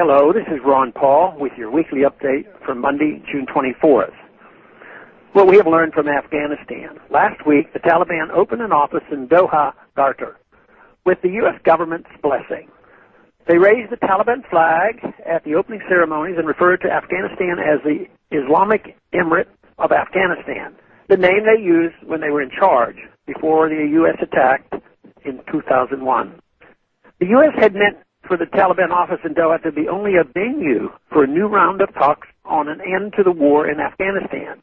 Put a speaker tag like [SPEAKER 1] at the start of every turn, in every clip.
[SPEAKER 1] Hello, this is Ron Paul with your weekly update for Monday, June 24th. What we have learned from Afghanistan. Last week, the Taliban opened an office in Doha, Qatar, with the U.S. government's blessing. They raised the Taliban flag at the opening ceremonies and referred to Afghanistan as the Islamic Emirate of Afghanistan, the name they used when they were in charge before the U.S. attacked in 2001. The U.S. had meant for the Taliban office in Doha to be only a venue for a new round of talks on an end to the war in Afghanistan.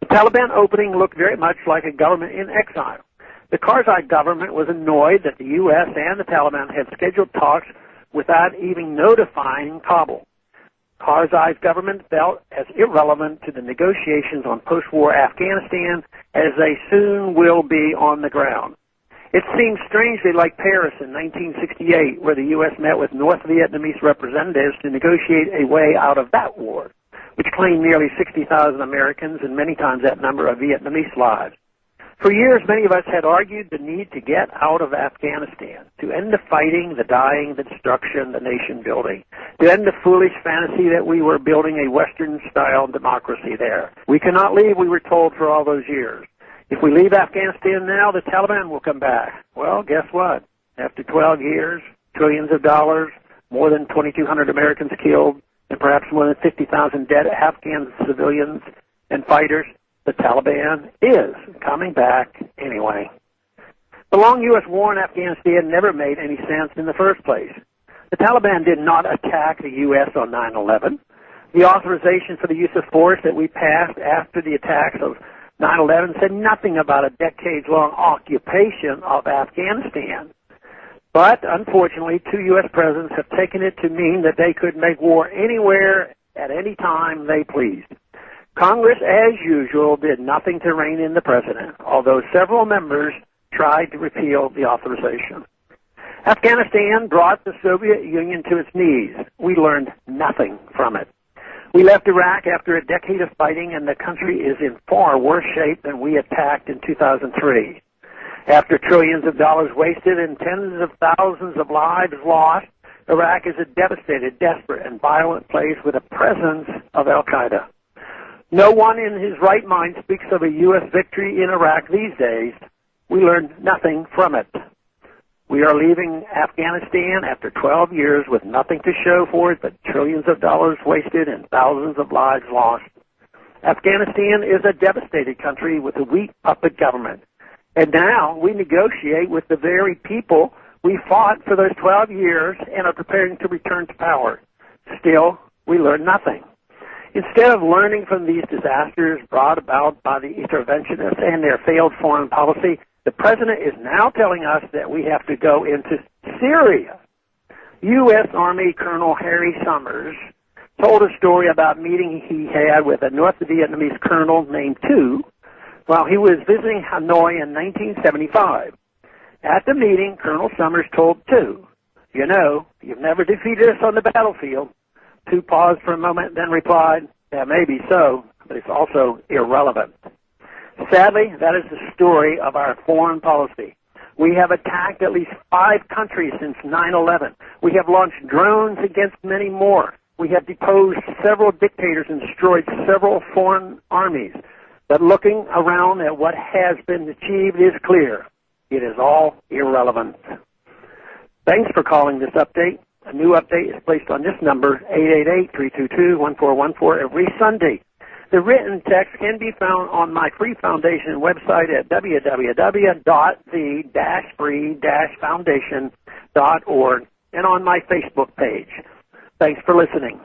[SPEAKER 1] The Taliban opening looked very much like a government in exile. The Karzai government was annoyed that the U.S. and the Taliban had scheduled talks without even notifying Kabul. Karzai's government felt as irrelevant to the negotiations on post-war Afghanistan as they soon will be on the ground. It seems strangely like Paris in 1968, where the U.S. met with North Vietnamese representatives to negotiate a way out of that war, which claimed nearly 60,000 Americans and many times that number of Vietnamese lives. For years, many of us had argued the need to get out of Afghanistan, to end the fighting, the dying, the destruction, the nation building, to end the foolish fantasy that we were building a Western-style democracy there. We cannot leave, we were told, for all those years. If we leave Afghanistan now, the Taliban will come back. Well, guess what? After 12 years, trillions of dollars, more than 2,200 Americans killed, and perhaps more than 50,000 dead Afghan civilians and fighters, the Taliban is coming back anyway. The long U.S. war in Afghanistan never made any sense in the first place. The Taliban did not attack the U.S. on 9/11. The authorization for the use of force that we passed after the attacks of 9/11 said nothing about a decades-long occupation of Afghanistan. But, unfortunately, two U.S. presidents have taken it to mean that they could make war anywhere at any time they pleased. Congress, as usual, did nothing to rein in the president, although several members tried to repeal the authorization. Afghanistan brought the Soviet Union to its knees. We learned nothing from it. We left Iraq after a decade of fighting, and the country is in far worse shape than we attacked in 2003. After trillions of dollars wasted and tens of thousands of lives lost, Iraq is a devastated, desperate, and violent place with a presence of al-Qaeda. No one in his right mind speaks of a U.S. victory in Iraq these days. We learned nothing from it. We are leaving Afghanistan after 12 years with nothing to show for it but trillions of dollars wasted and thousands of lives lost. Afghanistan is a devastated country with a weak puppet government. And now we negotiate with the very people we fought for those 12 years and are preparing to return to power. Still, we learn nothing. Instead of learning from these disasters brought about by the interventionists and their failed foreign policy, the president is now telling us that we have to go into Syria. U.S. Army Colonel Harry Summers told a story about a meeting he had with a North Vietnamese colonel named Tu while he was visiting Hanoi in 1975. At the meeting, Colonel Summers told Tu, "You know, you've never defeated us on the battlefield." Tu paused for a moment, then replied, "That may be so, but it's also irrelevant." Sadly, that is the story of our foreign policy. We have attacked at least 5 countries since 9/11. We have launched drones against many more. We have deposed several dictators and destroyed several foreign armies. But looking around at what has been achieved is clear. It is all irrelevant. Thanks for calling this update. A new update is placed on this number, 888-322-1414, every Sunday. The written text can be found on my free foundation website at www.the-free-foundation.org and on my Facebook page. Thanks for listening.